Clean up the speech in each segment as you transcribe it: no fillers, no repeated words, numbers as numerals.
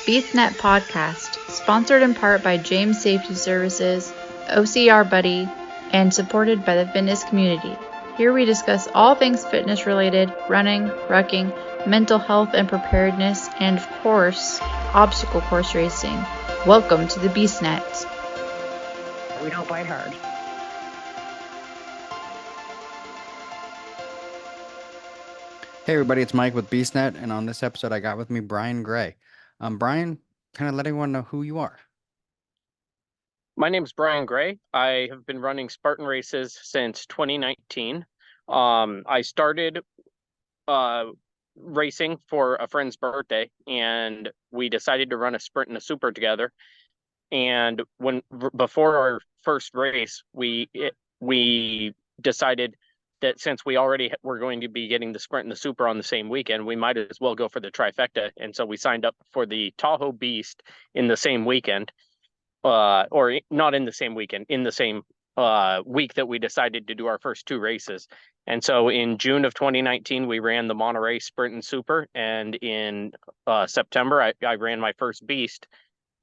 BeastNetPodcast, sponsored in part by James Safety Services, OCR Buddy, and supported by the fitness community. Here we discuss all things fitness related, running, rucking, mental health and preparedness, and of course, obstacle course racing. Welcome to the BeastNet. We don't bite hard. Hey everybody, it's Mike with BeastNet, and on this episode I got with me Bryan Gray. Bryan, kind of let everyone know who you are. My name is Bryan Gray. I have been running Spartan Races since 2019. I started racing for a friend's birthday, and we decided to run a sprint and a super together. And before our first race, we decided that since we already were going to be getting the sprint and the super on the same weekend, we might as well go for the trifecta. And so we signed up for the Tahoe Beast in the same weekend, or not in the same weekend, in the same week that we decided to do our first two races. And so in June of 2019, we ran the Monterey Sprint and Super. And in September, I ran my first Beast.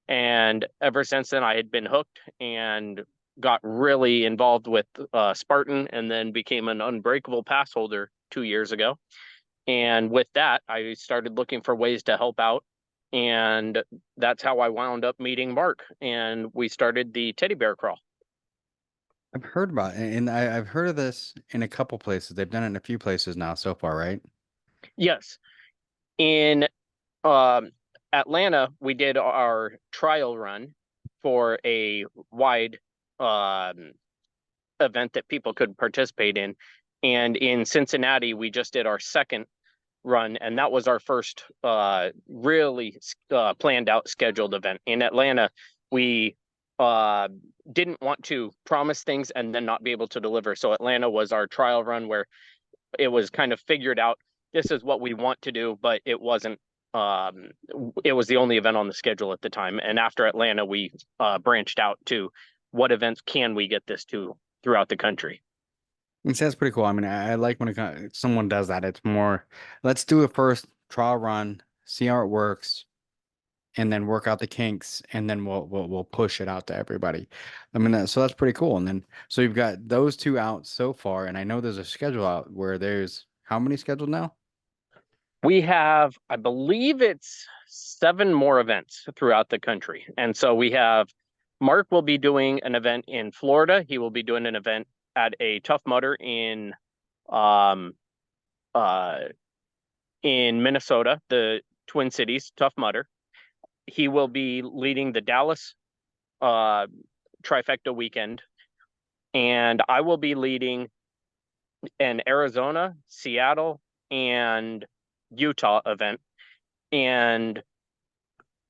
And ever since then, I had been hooked and got really involved with Spartan, and then became an Unbreakable pass holder 2 years ago. And with that, I started looking for ways to help out. And that's how I wound up meeting Mark, and we started the Teddy Bearcrawl. I've heard about it, and I've heard of this in a couple places. They've done it in a few places now so far, right? Yes. In Atlanta, we did our trial run for a wide event that people could participate in. And in Cincinnati, we just did our second run, and that was our first really planned out scheduled event. In Atlanta, we didn't want to promise things and then not be able to deliver. So Atlanta was our trial run where it was kind of figured out, this is what we want to do, but it wasn't it was the only event on the schedule at the time. And after Atlanta, we branched out to what events can we get this to throughout the country. And so that's pretty cool. I mean, I like when someone does that. It's more, let's do a first trial run, see how it works, and then work out the kinks, and then we'll push it out to everybody. I mean, so that's pretty cool. And then so you've got those two out so far, and I know there's a schedule out where there's how many scheduled now? We have, I believe it's 7 more events throughout the country. And so we have, Mark will be doing an event in Florida. He will be doing an event at a Tough Mudder in Minnesota, the Twin Cities Tough Mudder. He will be leading the Dallas trifecta weekend, and I will be leading an Arizona, Seattle, and Utah event, and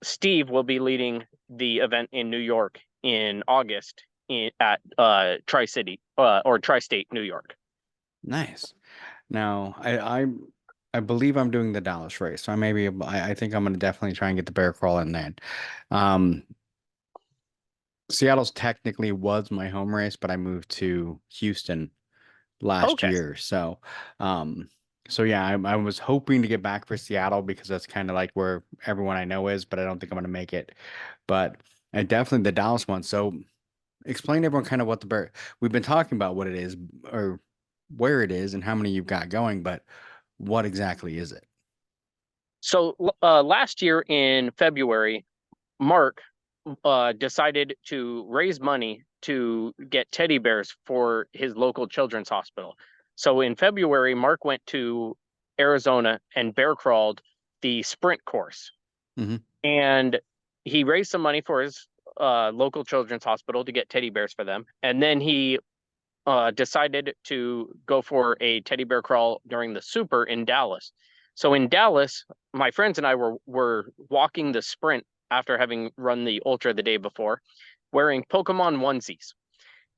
Steve will be leading the event in New York in August at Tri-City or Tri-State New York. Nice. Now I believe I'm doing the Dallas race, so I think I'm going to definitely try and get the bear crawl in then. Seattle's technically was my home race, but I moved to Houston last year, so yeah, I was hoping to get back for Seattle because that's kind of like where everyone I know is, but I don't think I'm going to make it. But I definitely the Dallas one. So explain to everyone kind of what we've been talking about, what it is or where it is and how many you've got going, but what exactly is it? So last year in February, Mark decided to raise money to get teddy bears for his local children's hospital. So in February, Mark went to Arizona and bear crawled the sprint course. Mm-hmm. And he raised some money for his local children's hospital to get teddy bears for them. And then he decided to go for a teddy bear crawl during the super in Dallas. So in Dallas, my friends and I were walking the sprint after having run the ultra the day before, wearing Pokemon onesies.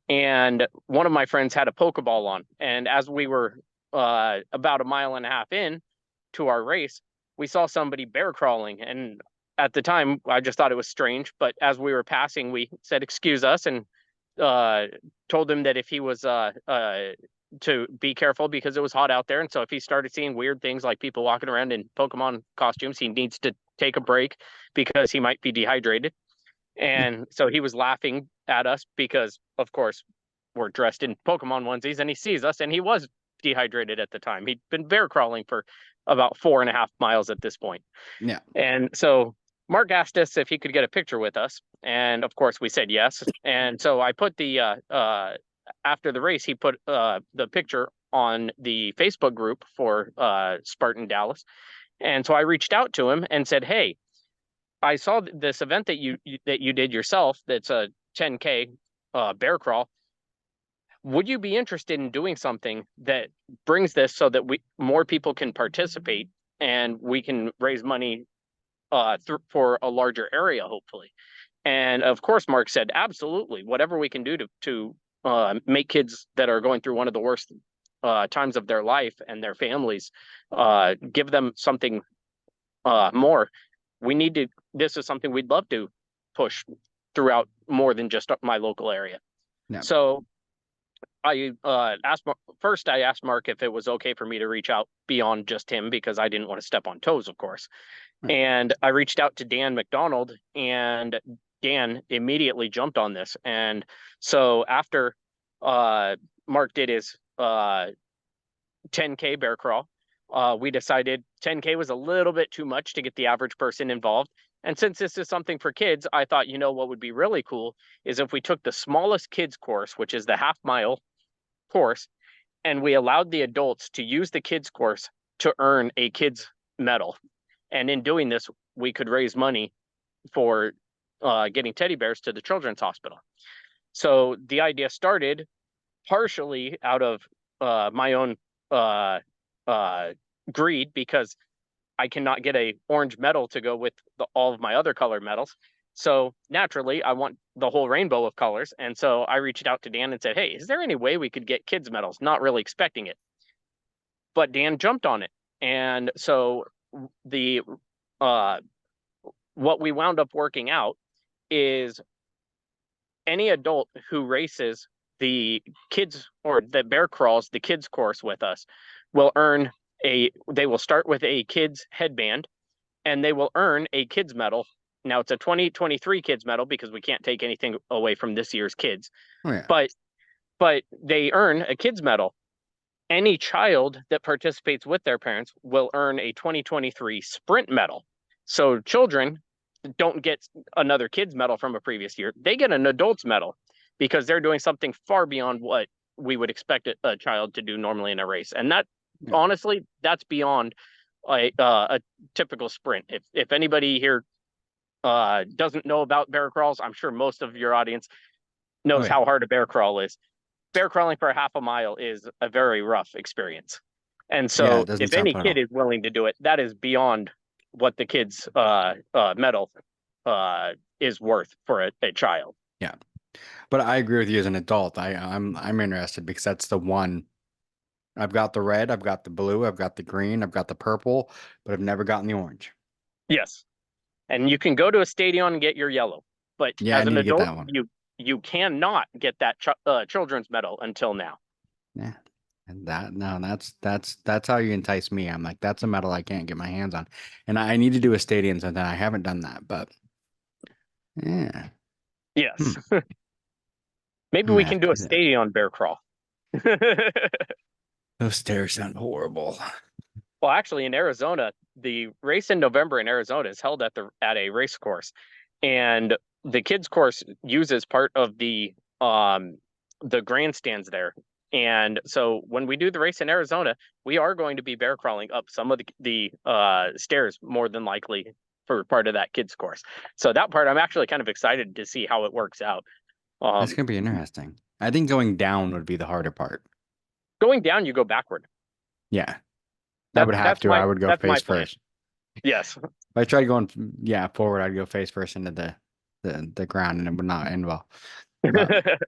And one of my friends had a Pokeball on. And as we were about 1.5 miles in to our race, we saw somebody bear crawling. And at the time, I just thought it was strange. But as we were passing, we said, "Excuse us," and told him that if he was to be careful because it was hot out there. And so if he started seeing weird things like people walking around in Pokemon costumes, he needs to take a break because he might be dehydrated. And so he was laughing at us because, of course, we're dressed in Pokemon onesies, and he sees us, and he was dehydrated at the time. He'd been bear crawling for about 4.5 miles at this point. Yeah. And so Mark asked us if he could get a picture with us, and of course we said yes. And so I put the after the race, he put the picture on the Facebook group for Spartan Dallas. And so I reached out to him and said, "Hey, I saw this event that you did yourself. That's a 10K bear crawl. Would you be interested in doing something that brings this so that more people can participate and we can raise money for a larger area, hopefully?" And of course, Mark said, "Absolutely, whatever we can do to make kids that are going through one of the worst times of their life and their families, give them something more. This is something we'd love to push throughout more than just my local area." Yeah. So I asked Mark if it was okay for me to reach out beyond just him, because I didn't want to step on toes, of course. Right. And I reached out to Dan McDonald, and Dan immediately jumped on this. And so after Mark did his 10K bear crawl, we decided 10K was a little bit too much to get the average person involved. And since this is something for kids, I thought, what would be really cool is if we took the smallest kids course, which is the half-mile course, and we allowed the adults to use the kids course to earn a kids medal. And in doing this, we could raise money for getting teddy bears to the children's hospital. So the idea started partially out of my own greed, because I cannot get a orange medal to go with all of my other colored medals. So naturally, I want the whole rainbow of colors. And so I reached out to Dan and said, "Hey, is there any way we could get kids medals?" Not really expecting it, but Dan jumped on it. And so the what we wound up working out is any adult who races the kids or the bear crawls, the kids course with us, will earn they will start with a kids headband, and they will earn a kids medal. Now it's a 2023 kids medal because we can't take anything away from this year's kids. Oh, yeah. But they earn a kids medal. Any child that participates with their parents will earn a 2023 sprint medal. So children don't get another kids medal from a previous year. They get an adult's medal because they're doing something far beyond what we would expect a child to do normally in a race. And that, honestly, that's beyond a typical sprint. If anybody here doesn't know about bear crawls, I'm sure most of your audience knows how hard a bear crawl is. Bear crawling for a half a mile is a very rough experience. And so if any kid is willing to do it, that is beyond what the kid's medal is worth for a child. Yeah. But I agree with you as an adult. I'm interested because that's the one. I've got the red, I've got the blue, I've got the green, I've got the purple, but I've never gotten the orange. Yes. And you can go to a stadium and get your yellow, but as an adult, you cannot get that children's medal until now. Yeah. And that's how you entice me. I'm like, that's a medal I can't get my hands on. And I need to do a stadium, and then I haven't done that, but yeah. Yes. Maybe we can do a stadium bear crawl. Those stairs sound horrible. Well, actually, in Arizona, the race in November in Arizona is held at a race course, and the kids course uses part of the grandstands there. And so when we do the race in Arizona, we are going to be bear crawling up some of the stairs, more than likely, for part of that kids course. So that part, I'm actually kind of excited to see how it works out. That's going to be interesting. I think going down would be the harder part. Going down, you go backward. Yeah. I would have to. I would go face first. Yes. If I tried going, forward, I'd go face first into the ground, and it would not end well. But,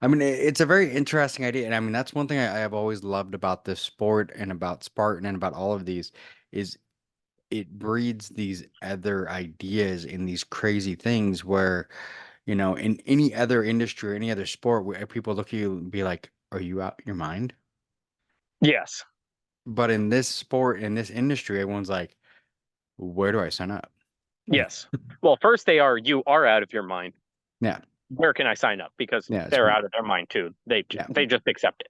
I mean, it's a very interesting idea. And I mean, that's one thing I have always loved about this sport and about Spartan and about all of these is it breeds these other ideas in these crazy things where, in any other industry or any other sport, where people look at you and be like, "Are you out your mind?" Yes. But in this sport, in this industry, everyone's like, where do I sign up? Yes. Well, first you are out of your mind. Yeah. Where can I sign up? Because Yeah, they're out of their mind too. They just accept it.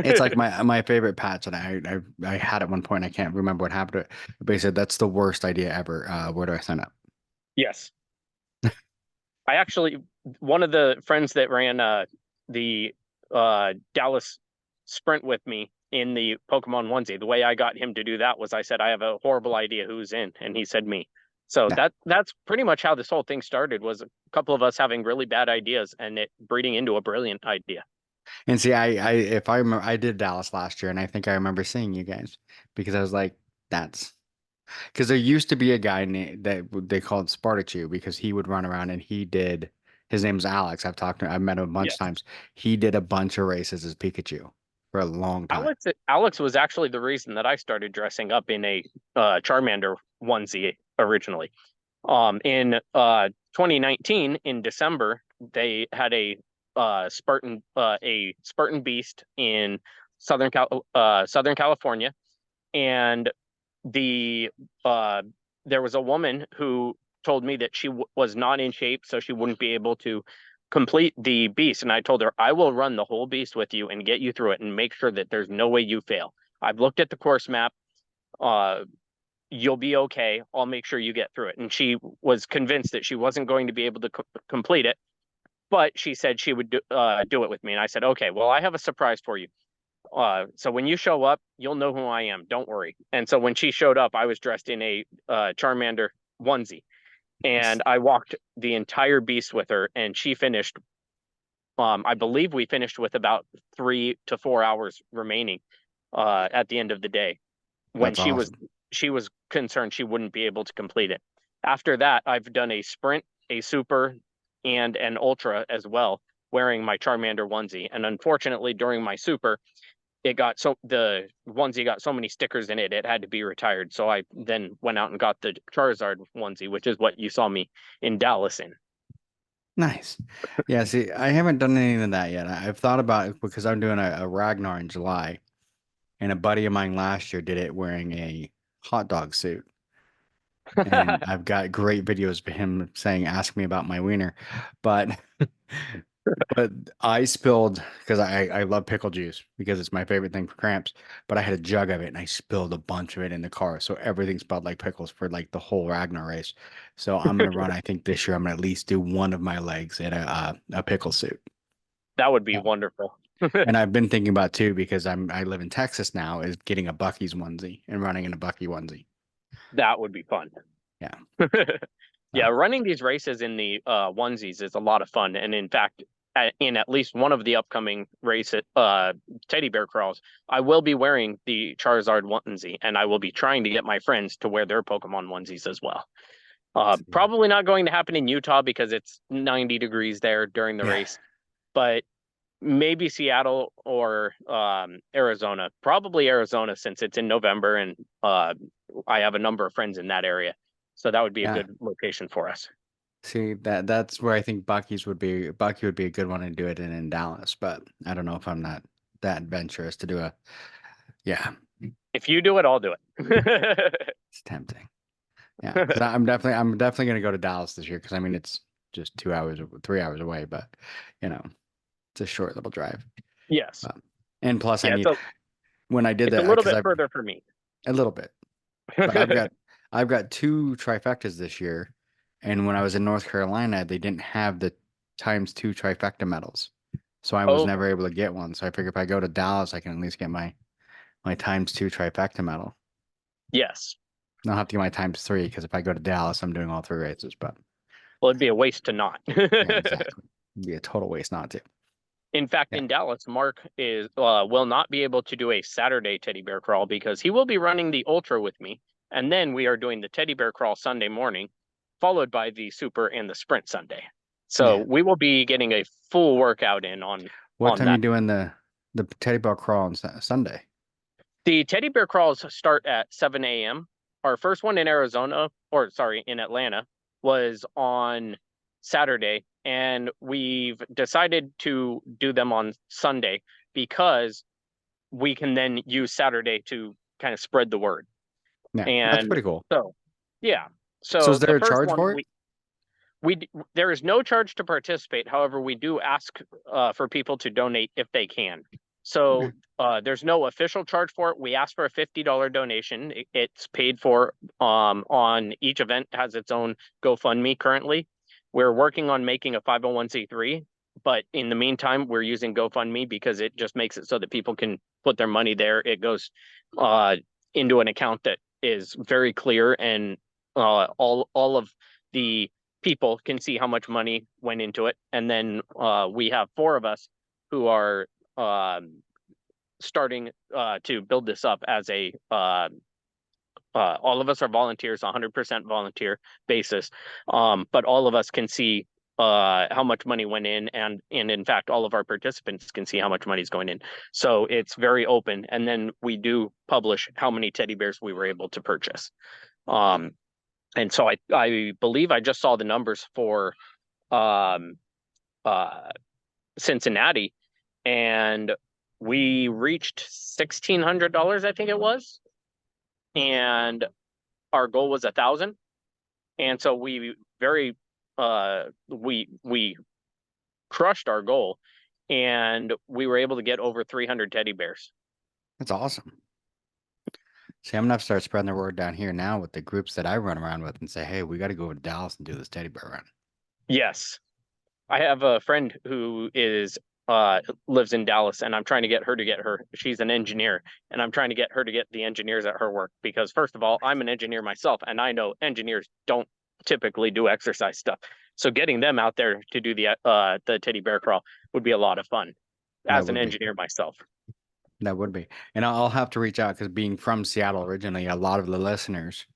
It's like my favorite patch that I had at one point. I can't remember what happened to it. But they said that's the worst idea ever. Where do I sign up? Yes. I actually, one of the friends that ran the Dallas sprint with me in the Pokemon onesie, the way I got him to do that was I said, I have a horrible idea who's in, and he said me. So Yeah. that's pretty much how this whole thing started, was a couple of us having really bad ideas and it breeding into a brilliant idea. And see, if I remember, I did Dallas last year, and I think I remember seeing you guys because I was like, that's because there used to be a guy that they called Spartachu because he would run around and he did. His name's Alex. I've met him a bunch of Yes. times. He did a bunch of races as Pikachu for a long time. Alex was actually the reason that I started dressing up in a Charmander onesie originally. In 2019 in December, they had a Spartan Beast in Southern California, and there was a woman who told me that she was not in shape, so she wouldn't be able to complete the beast. And I told her, I will run the whole beast with you and get you through it and make sure that there's no way you fail. I've looked at the course map. You'll be okay. I'll make sure you get through it. And she was convinced that she wasn't going to be able to complete it, but she said she would do it with me. And I said, okay, well, I have a surprise for you. So when you show up, you'll know who I am. Don't worry. And so when she showed up, I was dressed in a Charmander onesie, and I walked the entire beast with her, and she finished. I believe we finished with about 3 to 4 hours remaining at the end of the day, when That's awesome. she was concerned she wouldn't be able to complete it. After that, I've done a sprint, a super, and an ultra as well, wearing my Charmander onesie. And unfortunately, during my super, the onesie got so many stickers in it had to be retired. So I then went out and got the Charizard onesie, which is what you saw me in Dallas in. Nice. Yeah, see, I haven't done any of that yet. I've thought about it because I'm doing a Ragnar in July, and a buddy of mine last year did it wearing a hot dog suit. And I've got great videos of him saying, "Ask me about my wiener," but but I spilled because I love pickle juice because it's my favorite thing for cramps. But I had a jug of it and I spilled a bunch of it in the car, so everything smelled like pickles for like the whole Ragnar race. So I'm gonna run. I think this year I'm gonna at least do one of my legs in a pickle suit. That would be Yeah. wonderful. And I've been thinking about too because I live in Texas now is getting a Buc-ee's onesie and running in a Buc-ee onesie. That would be fun. Yeah. Yeah, running these races in the onesies is a lot of fun. And in fact, in at least one of the upcoming races, Teddy Bearcrawls, I will be wearing the Charizard onesie, and I will be trying to get my friends to wear their Pokemon onesies as well. Probably not going to happen in Utah because it's 90 degrees there during the race, but maybe Seattle or Arizona. Probably Arizona, since it's in November, and I have a number of friends in that area. So that would be a good location for us. See, that's where I think Buc-ee's would be. Buc-ee would be a good one to do it in Dallas, but I don't know if I'm not that adventurous to do a. Yeah, If you do it, I'll do it. it's tempting. Yeah, 'cause I'm definitely gonna go to Dallas this year because I mean it's just 3 hours away, but you know it's a short little drive. Yes. And plus, Yeah, when I did it's that, a little bit further for me. a little bit, but I've got 2 trifectas this year, and when I was in North Carolina, they didn't have the ×2 trifecta medals, so I was never able to get one. So I figure if I go to Dallas, I can at least get my ×2 trifecta medal. Yes. I'll have to get my ×3 because if I go to Dallas, I'm doing all 3 races. But well, it'd be a waste to not. yeah, exactly, it'd be a total waste not to. In fact, in Dallas, Mark will not be able to do a Saturday Teddy Bear Crawl because he will be running the Ultra with me. And then we are doing the Teddy Bear Crawl Sunday morning, followed by the Super and the Sprint Sunday. So we will be getting a full workout in on What time are you doing the Teddy Bear Crawl on Sunday? The Teddy Bear Crawls start at 7 a.m. Our first one in in Atlanta, was on Saturday, and we've decided to do them on Sunday because we can then use Saturday to kind of spread the word. Yeah, and that's pretty cool. So Yeah. So So is there the a first charge one for it? there is no charge to participate. However, we do ask for people to donate if they can. So Okay. there's no official charge for it. We ask for a $50 donation. It's paid for on each event has its own GoFundMe currently. We're working on making a 501c3, but in the meantime, we're using GoFundMe because it just makes it so that people can put their money there. It goes into an account that is very clear, and all of the people can see how much money went into it. And then we have four of us who are starting to build this up as a all of us are volunteers, 100% volunteer basis. But all of us can see how much money went in, and in fact, all of our participants can see how much money is going in. So it's very open. And then we do publish how many teddy bears we were able to purchase. And so I believe I just saw the numbers for um, Cincinnati, and we reached $1,600, I think it was, and our goal was 1,000. And so we we crushed our goal, and we were able to get over 300 teddy bears. That's awesome. See, I'm gonna have to start spreading the word down here now with the groups that I run around with and say, hey, we got to go to Dallas and do this teddy bear run. Yes. I have a friend who lives in Dallas, and I'm trying to get her. She's an engineer, and I'm trying to get her to get the engineers at her work because, first of all, I'm an engineer myself, and I know engineers don't typically do exercise stuff. So getting them out there to do the teddy bear crawl would be a lot of fun That as an would be. engineer myself. That would be. And I'll have to reach out because being from Seattle originally, a lot of the listeners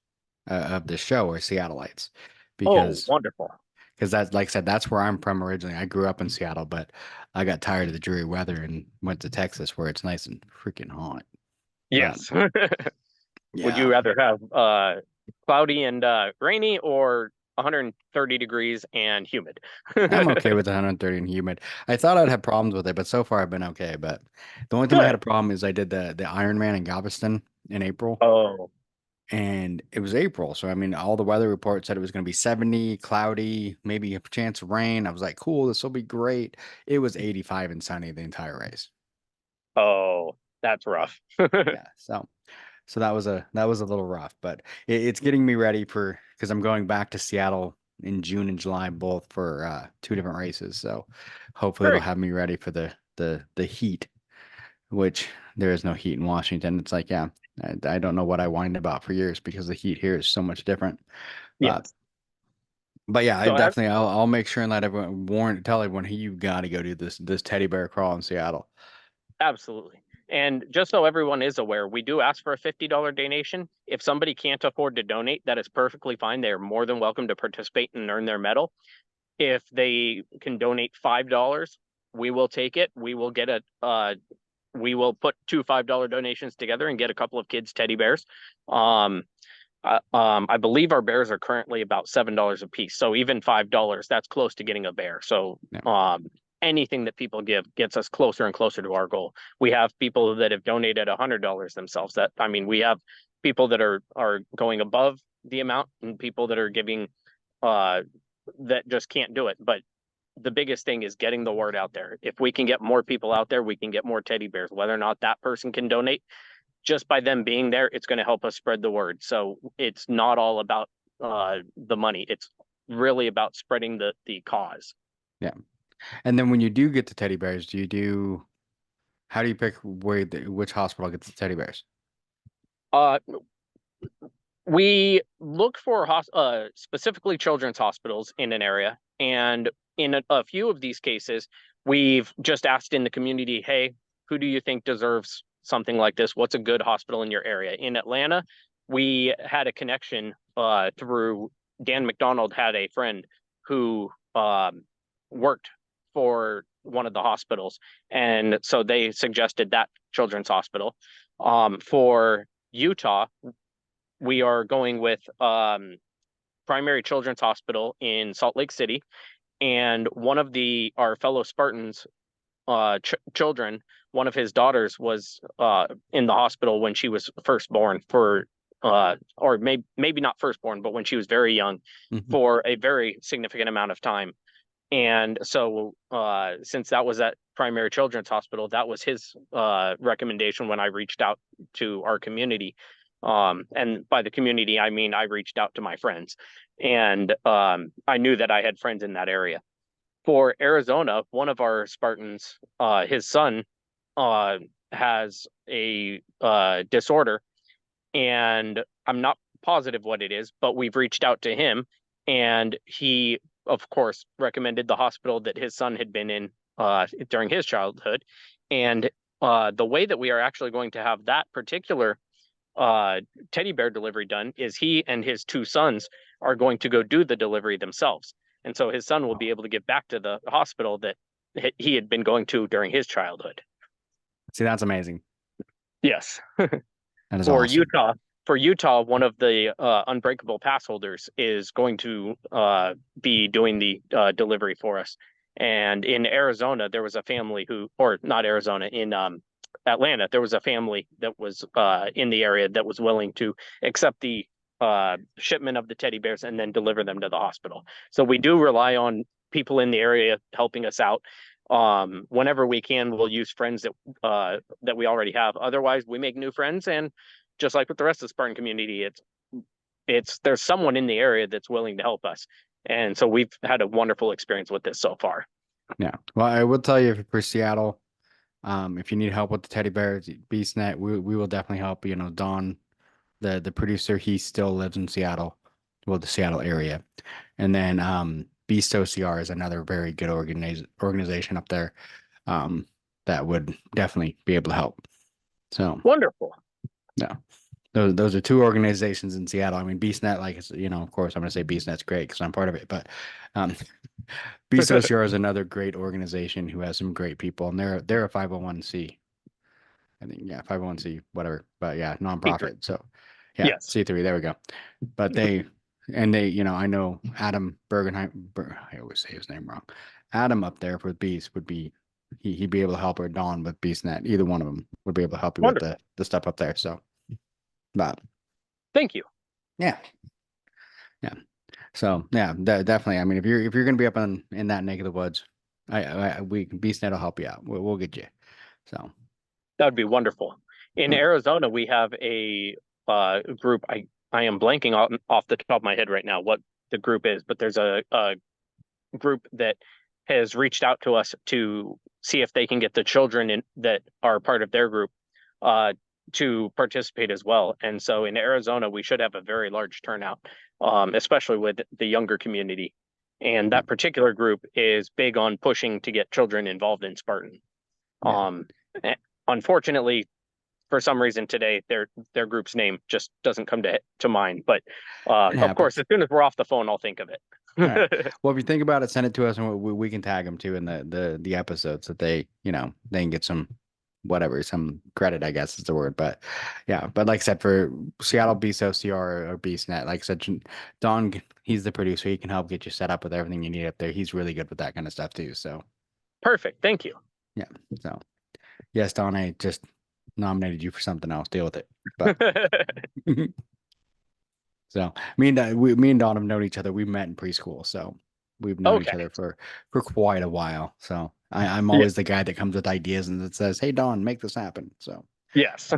of the show are Seattleites Oh, because wonderful. that's like I said, that's where I'm from originally. I grew up in Seattle, but I got tired of the dreary weather and went to Texas where it's nice and freaking hot. But Yes. Would you yeah, rather have cloudy and rainy, or 130 degrees and humid? I'm okay with 130 and humid. I thought I'd have problems with it, but so far I've been okay. But the only time I had a Good. problem is I did the Ironman in Galveston in April. Oh, And it was April. So, I mean, all the weather reports said it was going to be 70, cloudy, maybe a chance of rain. I was like, cool, this will be great. It was 85 and sunny the entire race. oh, that's rough. Yeah. So that was a little rough, but it's getting me ready for because I'm going back to Seattle in June and July, both for two different races. So hopefully it'll Very have me ready for the heat, which there is no heat in Washington. It's like, yeah, I don't know what I whined about for years because the heat here is so much different. But yes. But yeah, I So definitely I'll make sure and let everyone tell everyone, hey, you gotta go do this teddy bear crawl in Seattle. absolutely. And just so everyone is aware, we do ask for a $50 donation. If somebody can't afford to donate, that is perfectly fine. They are more than welcome to participate and earn their medal. If they can donate $5, we will take it. We will put two $5 donations together and get a couple of kids teddy bears. Um, I believe our bears are currently about $7 a piece. So even $5, that's close to getting a bear. So Yeah. anything that people give gets us closer and closer to our goal. We have people that have donated $100 themselves. We have people that are going above the amount, and people that are giving that just can't do it. But the biggest thing is getting the word out there. If we can get more people out there, we can get more teddy bears. Whether or not that person can donate, just by them being there, it's going to help us spread the word. So it's not all about the money. It's really about spreading the cause. Yeah. And then when you do get the teddy bears, how do you pick which hospital gets the teddy bears? Uh, we look for specifically children's hospitals in an area, and in a few of these cases, we've just asked in the community, hey, who do you think deserves something like this? What's a good hospital in your area? In Atlanta, we had a connection through Dan McDonald had a friend who worked for one of the hospitals, and so they suggested that children's hospital. For Utah, we are going with Primary Children's Hospital in Salt Lake City, and one of our fellow Spartans children, one of his daughters was in the hospital when she was first born for or maybe not firstborn, but when she was very young, for a very significant amount of time. And so since that was at Primary Children's Hospital, that was his recommendation when I reached out to our community. And by the community, I mean I reached out to my friends, and I knew that I had friends in that area. For Arizona, one of our Spartans, his son has a disorder, and I'm not positive what it is, but we've reached out to him, and he, of course, recommended the hospital that his son had been in during his childhood. And the way that we are actually going to have that particular teddy bear delivery done is he and his two sons are going to go do the delivery themselves. And so his son will be able to get back to the hospital that he had been going to during his childhood. See, that's amazing. Yes. That is For awesome. Utah, one of the unbreakable pass holders is going to be doing the delivery for us. And in Arizona, there was a family or not Arizona, in Atlanta, there was a family that was in the area that was willing to accept the shipment of the teddy bears and then deliver them to the hospital. So we do rely on people in the area helping us out. Whenever we can, we'll use friends that we already have. Otherwise, we make new friends, and just like with the rest of the Spartan community, there's someone in the area that's willing to help us. And so we've had a wonderful experience with this so far. Yeah. Well, I will tell you, for Seattle, if you need help with the teddy bears, BeastNet, we will definitely help. You know, Don, the producer, he still lives in Seattle, well, the Seattle area. And then Beast OCR is another very good organization up there that would definitely be able to help. So wonderful. Yeah. Those are two organizations in Seattle. I mean, BeastNet, like, of course, I'm going to say BeastNet's great because I'm part of it, but Beast OCR is another great organization who has some great people, and they're a 501c. I think, yeah, 501c, whatever, but yeah, nonprofit. So yeah, yes. C3, there we go. But they, I know Adam Bergenheim, I always say his name wrong. Adam up there with Beast would be, he'd be able to help, or Dawn with BeastNet. Either one of them would be able to help you Wonderful. with the stuff up there. So, but thank you. Yeah. So yeah, definitely. I mean, if you're gonna be up in that neck of the woods, BeastNet will help you out. We'll get you. So that would be wonderful. In Arizona, we have a group. I am blanking off the top of my head right now what the group is, but there's a group that has reached out to us to see if they can get the children that are part of their group to participate as well. And so in Arizona, we should have a very large turnout, especially with the younger community. And that particular group is big on pushing to get children involved in Spartan. Unfortunately, for some reason today, their group's name just doesn't come to mind. But of course, as soon as we're off the phone, I'll think of it. Right. Well, if you think about it, send it to us, and we can tag them too in the episodes, that they can get some credit, I guess is the word. But yeah, but like I said, for Seattle Beast OCR or BeastNet, like I said, Don, he's the producer. He can help get you set up with everything you need up there. He's really good with that kind of stuff too. So perfect. Thank you. Yeah. So yes, Don, I just nominated you for something else. Deal with it. But so me and Don have known each other. We met in preschool, so we've known each other for quite a while. So I'm always the guy that comes with ideas and that says, "Hey, Don, make this happen." So yes.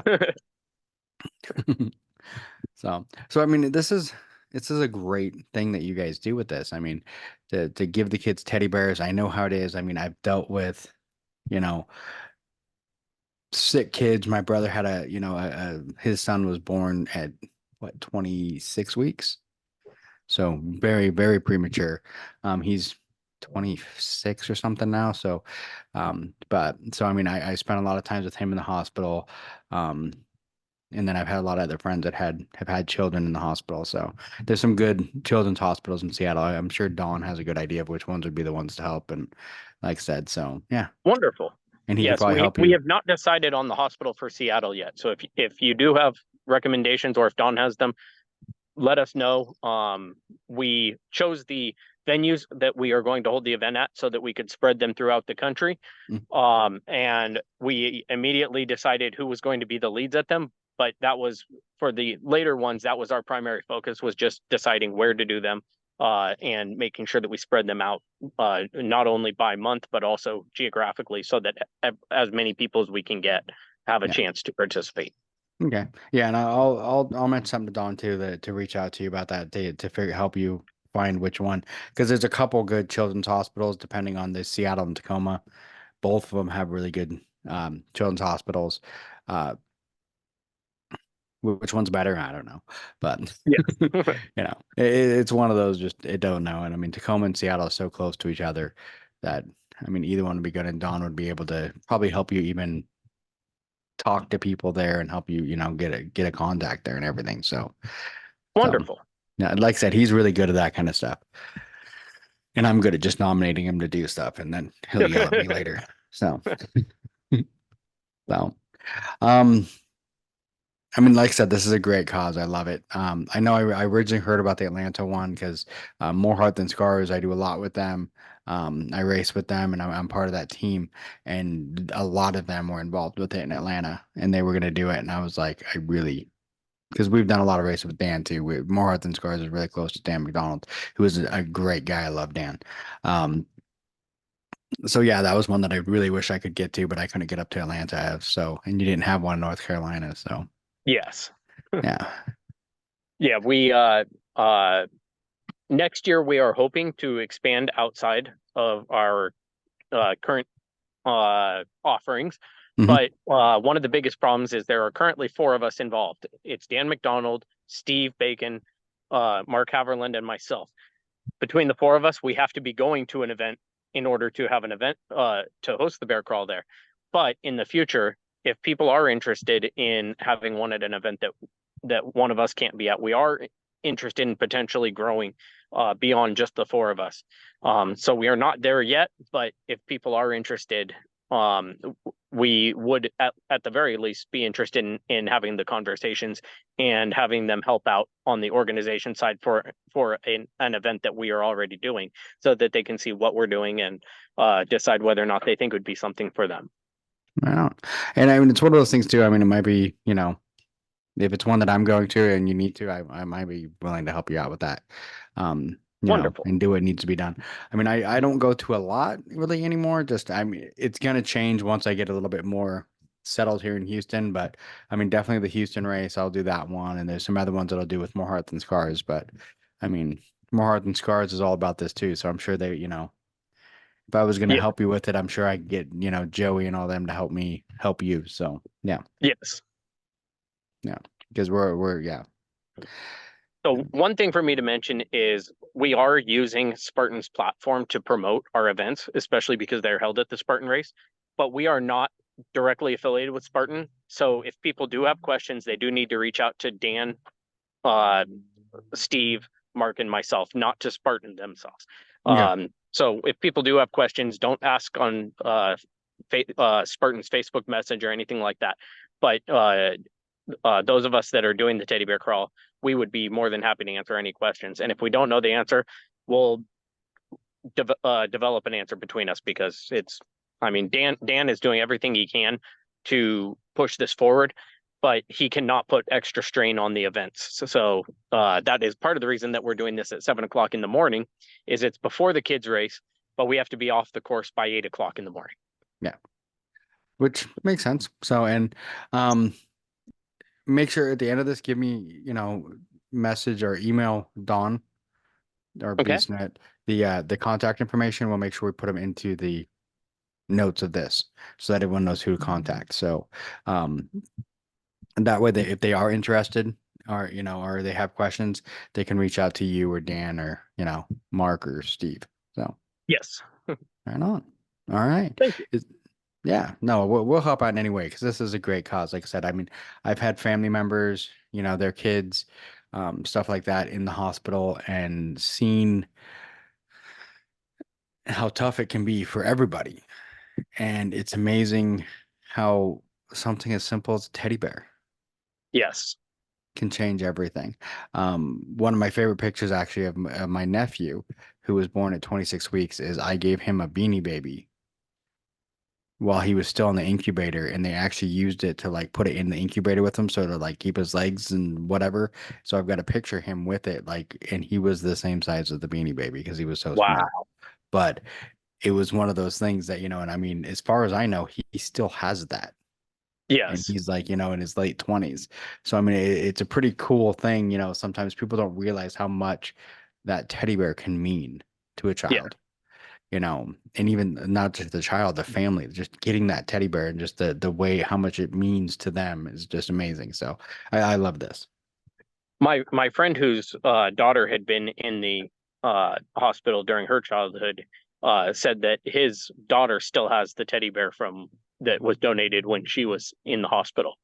so I mean, this is a great thing that you guys do with this. I mean, to give the kids teddy bears. I know how it is. I mean, I've dealt with, sick kids. My brother had his son was born at 26 weeks. So very, very premature. He's 26 or something now. So, I mean, I spent a lot of times with him in the hospital. And then I've had a lot of other friends that have had children in the hospital. So there's some good children's hospitals in Seattle. I'm sure Dawn has a good idea of which ones would be the ones to help. And like I said, so yeah. Wonderful. And he could probably help you. We have not decided on the hospital for Seattle yet. So if you do have recommendations, or if Dawn has them, let us know. We chose the venues that we are going to hold the event at so that we could spread them throughout the country. And we immediately decided who was going to be the leads at them, but that was for the later ones, that was our primary focus, was just deciding where to do them, and making sure that we spread them out, not only by month, but also geographically, so that as many people as we can get have a chance to participate. Okay. Yeah, and I'll mention something to Dawn too, to reach out to you about that, to help you find which one, because there's a couple good children's hospitals depending on the Seattle and Tacoma. Both of them have really good children's hospitals. Which one's better? I don't know, but it's one of those. Just it don't know. And I mean, Tacoma and Seattle are so close to each other that I mean, either one would be good, and Dawn would be able to probably help you even talk to people there and help you, get a contact there and everything. So wonderful. Yeah, like I said, he's really good at that kind of stuff, and I'm good at just nominating him to do stuff, and then he'll yell at me later. So, um. I mean, like I said, this is a great cause. I love it. I know I originally heard about the Atlanta one because More Heart Than Scars, I do a lot with them. I race with them, and I'm part of that team. And a lot of them were involved with it in Atlanta, and they were going to do it. And I was like, because we've done a lot of racing with Dan too. More Heart Than Scars is really close to Dan McDonald, who is a great guy. I love Dan. So yeah, that was one that I really wish I could get to, but I couldn't get up to Atlanta. So, and you didn't have one in North Carolina, so. Yes. Yeah. Yeah, we next year we are hoping to expand outside of our current offerings. But one of the biggest problems is there are currently 4 of us involved. It's Dan McDonald, Steve Bacon, Mark Haverland, and myself. Between the 4 of us, we have to be going to an event in order to have an event to host the bear crawl there. But in the future, if people are interested in having one at an event that one of us can't be at, we are interested in potentially growing beyond just the 4 of us. So we are not there yet, but if people are interested, we would at the very least be interested in having the conversations and having them help out on the organization side for an event that we are already doing, so that they can see what we're doing and decide whether or not they think would be something for them. Wow. And I mean, it's one of those things too. I mean, it might be, if it's one that I'm going to and you need to, I might be willing to help you out with that. Wonderful. And do what needs to be done. I mean, I don't go to a lot really anymore. I mean, it's going to change once I get a little bit more settled here in Houston. But I mean, definitely the Houston race, I'll do that one. And there's some other ones that I'll do with More Heart Than Scars. But I mean, More Heart Than Scars is all about this too. So I'm sure they, if I was going to help you with it, I'm sure I could get, Joey and all them to help me help you. So, yeah. Yes. Yeah. Because we're. So one thing for me to mention is we are using Spartan's platform to promote our events, especially because they're held at the Spartan race, but we are not directly affiliated with Spartan. So if people do have questions, they do need to reach out to Dan, Steve, Mark, and myself, not to Spartan themselves. So if people do have questions, don't ask on Spartan's Facebook message or anything like that. But those of us that are doing the Teddy Bear Crawl, we would be more than happy to answer any questions. And if we don't know the answer, we'll develop an answer between us, because Dan is doing everything he can to push this forward, but he cannot put extra strain on the events. So that is part of the reason that we're doing this at 7 o'clock in the morning, is it's before the kids race, but we have to be off the course by 8 o'clock in the morning. Yeah. Which makes sense. So, and make sure at the end of this, give me, message or email Dawn or BeastNet the contact information. We'll make sure we put them into the notes of this so that everyone knows who to contact. So, and that way, if they are interested or or they have questions, they can reach out to you or Dan or Mark or Steve. So yes, right on. All right. Thank you. Yeah, no, we'll help out in any way, because this is a great cause. Like I said, I mean, I've had family members, their kids, stuff like that in the hospital, and seen how tough it can be for everybody. And it's amazing how something as simple as a teddy bear can change everything. One of my favorite pictures actually of my nephew, who was born at 26 weeks, is I gave him a Beanie Baby. while he was still in the incubator, and they actually used it to like put it in the incubator with him, so to like keep his legs and whatever. So I've got a picture of him with it, like, and he was the same size as the Beanie Baby because he was so Wow. small. But it was one of those things that, and I mean, as far as I know, he still has that. And Yes. he's like, in his late 20s. So I mean, it's a pretty cool thing. Sometimes people don't realize how much that teddy bear can mean to a Yeah. child. And even not just the child, the family, just getting that teddy bear and just the way how much it means to them is just amazing. So I love this. My friend whose daughter had been in the hospital during her childhood said that his daughter still has the teddy bear that was donated when she was in the hospital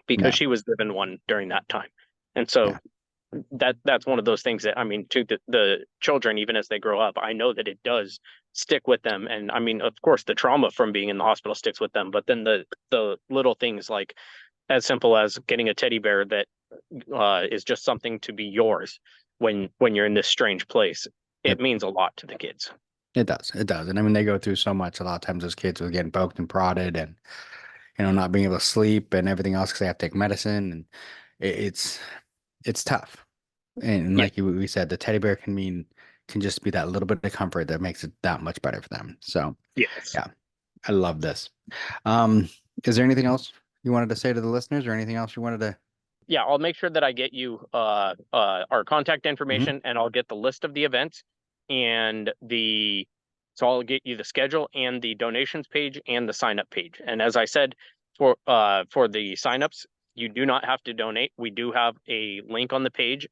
because she was given one during that time. And so that's one of those things that, I mean, to the children, even as they grow up, I know that it does stick with them. And I mean, of course, the trauma from being in the hospital sticks with them, but then the little things like as simple as getting a teddy bear that is just something to be yours when you're in this strange place, it means a lot to the kids. It does. And I mean, they go through so much a lot of times as kids with getting poked and prodded and, not being able to sleep and everything else because they have to take medicine. And it's tough. And like we said, the teddy bear can just be that little bit of comfort that makes it that much better for them. So yes, yeah, I love this. Is there anything else you wanted to say to the listeners, or anything else you wanted to? Yeah, I'll make sure that I get you our contact information, and I'll get the list of the events and so I'll get you the schedule and the donations page and the sign up page. And as I said, for the signups, you do not have to donate. We do have a link on the page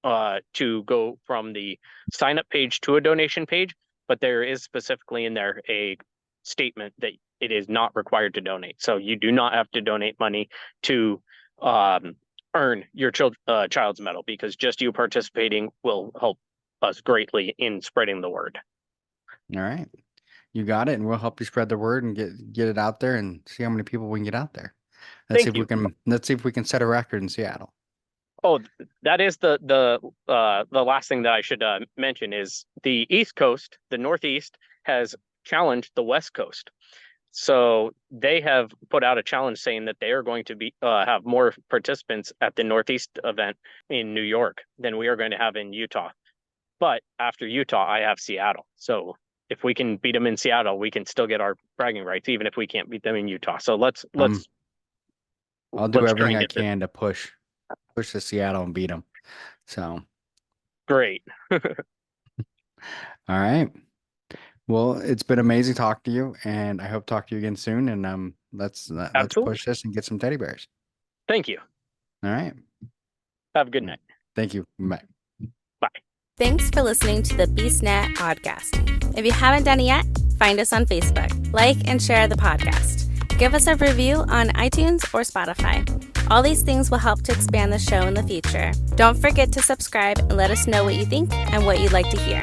to go from the sign up page to a donation page, but there is specifically in there a statement that it is not required to donate. So you do not have to donate money to earn your child's medal, because just you participating will help us greatly in spreading the word. All right, you got it, and we'll help you spread the word and get it out there and see how many people we can get out there. Let's see if we can set a record in Seattle. Oh, that is the last thing that I should mention is the East Coast, the Northeast, has challenged the West Coast. So they have put out a challenge saying that they are going to have more participants at the Northeast event in New York than we are going to have in Utah. But after Utah, I have Seattle. So if we can beat them in Seattle, we can still get our bragging rights, even if we can't beat them in Utah. So I'll do everything I can to push to Seattle and beat them. So great. All right. Well, it's been amazing talking to you, and I hope to talk to you again soon. And let's push this and get some teddy bears. Thank you. All right. Have a good night. Thank you. Bye. Bye. Thanks for listening to the BeastNetPodcast. If you haven't done it yet, find us on Facebook, like and share the podcast. Give us a review on iTunes or Spotify. All these things will help to expand the show in the future. Don't forget to subscribe and let us know what you think and what you'd like to hear.